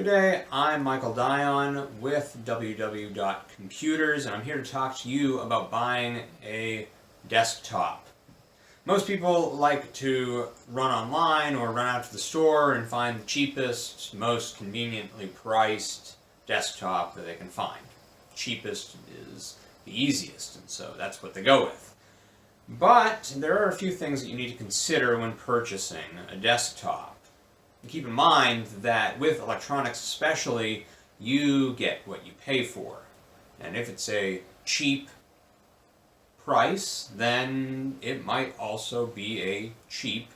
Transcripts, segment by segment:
Today, I'm Michael Dion with WWDoT Computers, and I'm here to talk to you about buying a desktop. Most people like to run online or run out to the store and find the cheapest, most conveniently priced desktop that they can find. Cheapest is the easiest, and so that's what they go with. But there are a few things that you need to consider when purchasing a desktop. Keep in mind that with electronics especially, you get what you pay for. And if it's a cheap price, then it might also be a cheap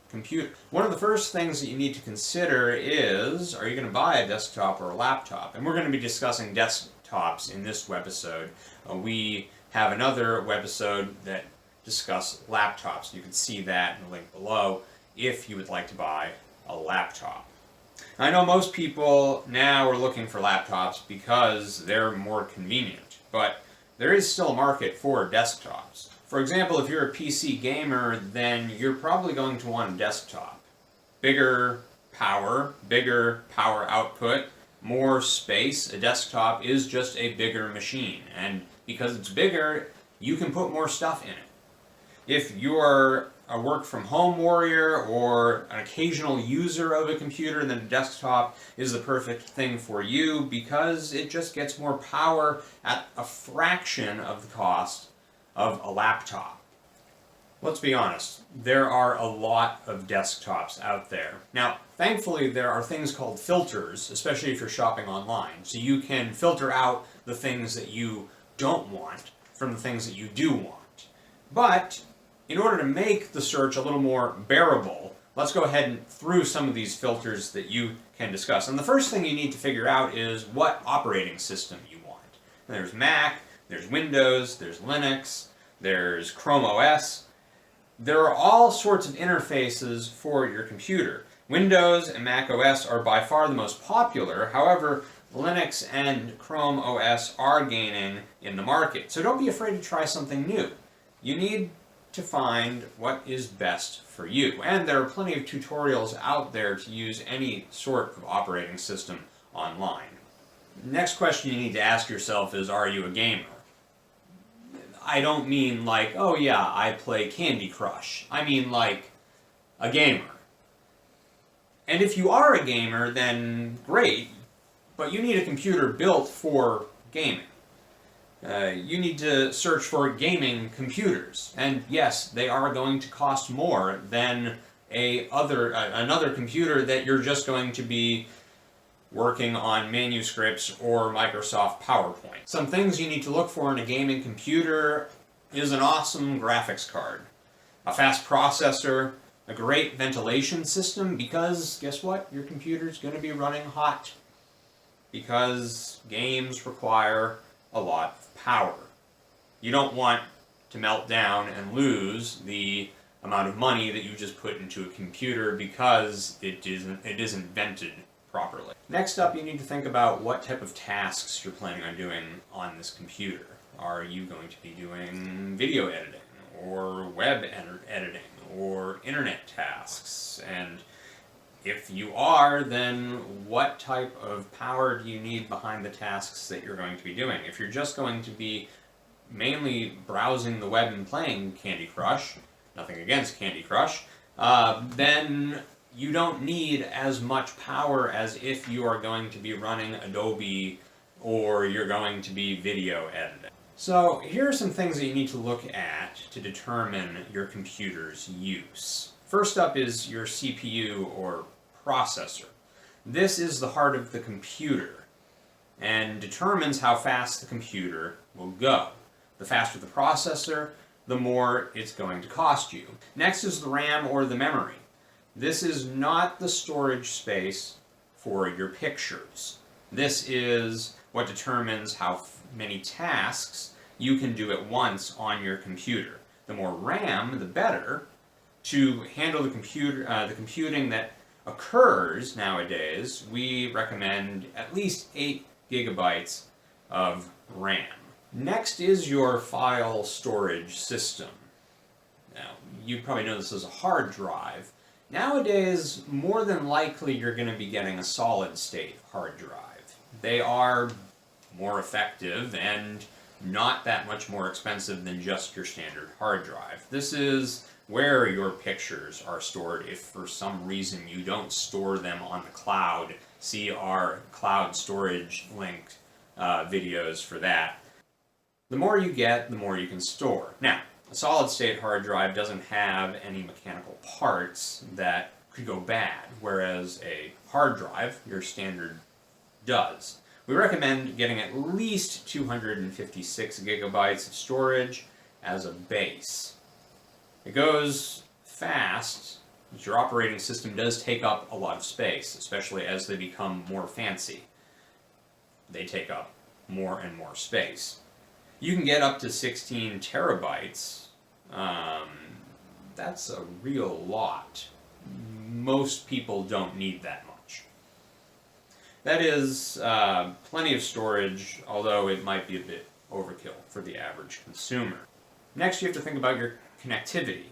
computer. One of the first things that you need to consider is, are you going to buy a desktop or a laptop? And we're going to be discussing desktops in this webisode. We have another webisode that discuss laptops. You can see that in the link below if you would like to buy a laptop. I know most people now are looking for laptops because they're more convenient, but there is still a market for desktops. For example, if you're a PC gamer, then you're probably going to want a desktop. Bigger power output, more space. A desktop is just a bigger machine, and because it's bigger, you can put more stuff in it. If you're a work-from-home warrior or an occasional user of a computer, then a desktop is the perfect thing for you because it just gets more power at a fraction of the cost of a laptop. Let's be honest, there are a lot of desktops out there. Now, thankfully, there are things called filters, especially if you're shopping online, so you can filter out the things that you don't want from the things that you do want. But in order to make the search a little more bearable, let's go ahead and through some of these filters that you can discuss. And the first thing you need to figure out is what operating system you want. There's Mac, there's Windows, there's Linux, there's Chrome OS. There are all sorts of interfaces for your computer. Windows and Mac OS are by far the most popular. However, Linux and Chrome OS are gaining in the market. So don't be afraid to try something new. You need to find what is best for you. And there are plenty of tutorials out there to use any sort of operating system online. Next question you need to ask yourself is, are you a gamer? I don't mean like, oh yeah, I play Candy Crush. I mean like a gamer. And if you are a gamer, then great, but you need a computer built for gaming. You need to search for gaming computers, and yes, they are going to cost more than another computer that you're just going to be working on manuscripts or Microsoft PowerPoint. Some things you need to look for in a gaming computer is an awesome graphics card, a fast processor, a great ventilation system, because guess what? Your computer's going to be running hot, because games require a lot of power. You don't want to melt down and lose the amount of money that you just put into a computer because it isn't vented properly. Next up, you need to think about what type of tasks you're planning on doing on this computer. Are you going to be doing video editing, or web editing, or internet tasks? And if you are, then what type of power do you need behind the tasks that you're going to be doing? If you're just going to be mainly browsing the web and playing Candy Crush, nothing against Candy Crush, then you don't need as much power as if you are going to be running Adobe or you're going to be video editing. So here are some things that you need to look at to determine your computer's use. First up is your CPU or processor. This is the heart of the computer and determines how fast the computer will go. The faster the processor, the more it's going to cost you. Next is the RAM or the memory. This is not the storage space for your pictures. This is what determines how many tasks you can do at once on your computer. The more RAM, the better, to handle the computing that occurs nowadays. We recommend at least 8 gigabytes of RAM. Next is your file storage system. Now, you probably know this as a hard drive, Nowadays, more than likely you're going to be getting a solid-state hard drive. They are more effective and not that much more expensive than just your standard hard drive. This is where your pictures are stored if for some reason you don't store them on the cloud. See our cloud storage link videos for that. The more you get, the more you can store. Now, a solid-state hard drive doesn't have any mechanical parts that could go bad, whereas a hard drive, your standard, does. We recommend getting at least 256 gigabytes of storage as a base. It goes fast, but your operating system does take up a lot of space, especially as they become more fancy. They take up more and more space. You can get up to 16 terabytes. That's a real lot. Most people don't need that much. That is plenty of storage, although it might be a bit overkill for the average consumer. Next, you have to think about your connectivity.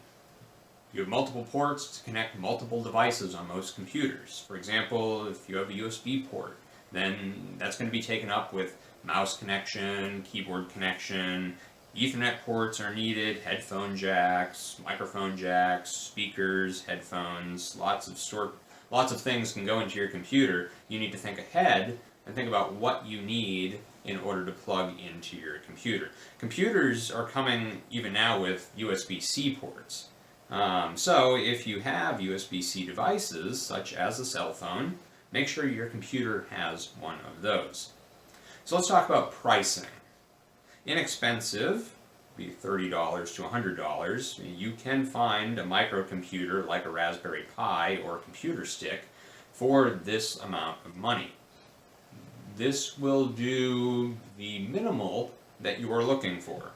You have multiple ports to connect multiple devices on most computers. For example, if you have a USB port, then that's going to be taken up with mouse connection, keyboard connection, Ethernet ports are needed, headphone jacks, microphone jacks, speakers, headphones, lots of things can go into your computer. You need to think ahead and think about what you need in order to plug into your computer. Computers are coming even now with USB-C ports. So if you have USB-C devices, such as a cell phone, make sure your computer has one of those. So let's talk about pricing. Inexpensive, be $30 to $100. You can find a microcomputer like a Raspberry Pi or a computer stick for this amount of money. This will do the minimal that you are looking for.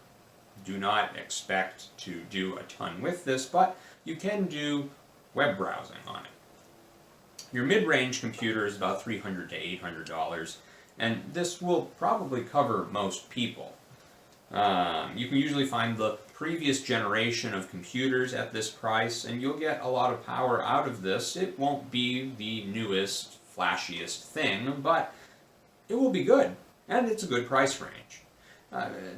Do not expect to do a ton with this, but you can do web browsing on it. Your mid-range computer is about $300 to $800, and this will probably cover most people. You can usually find the previous generation of computers at this price, and you'll get a lot of power out of this. It won't be the newest, flashiest thing, but it will be good, and it's a good price range.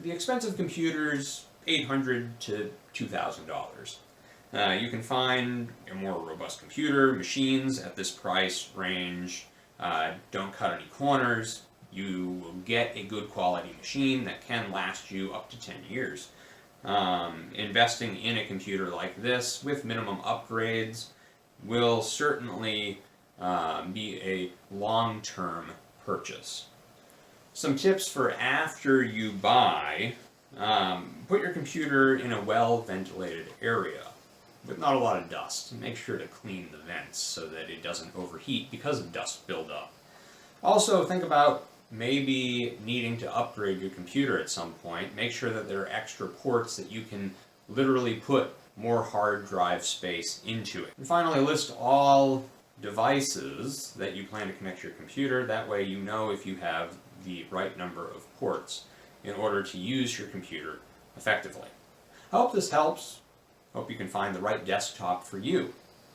The expensive computers, $800 to $2,000. You can find a more robust computer, machines at this price range. Don't cut any corners. You will get a good quality machine that can last you up to 10 years. Investing in a computer like this with minimum upgrades will certainly be a long-term purchase. Some tips for after you buy: put your computer in a well-ventilated area with not a lot of dust. Make sure to clean the vents so that it doesn't overheat because of dust buildup. Also, think about maybe needing to upgrade your computer at some point. Make sure that there are extra ports that you can literally put more hard drive space into it. And finally, list all devices that you plan to connect to your computer. That way you know if you have the right number of ports in order to use your computer effectively. I hope this helps. Hope you can find the right desktop for you.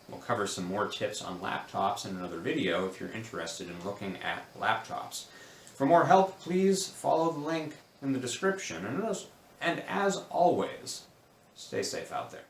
We'll cover some more tips on laptops in another video if you're interested in looking at laptops. For more help, please follow the link in the description. And as always, stay safe out there.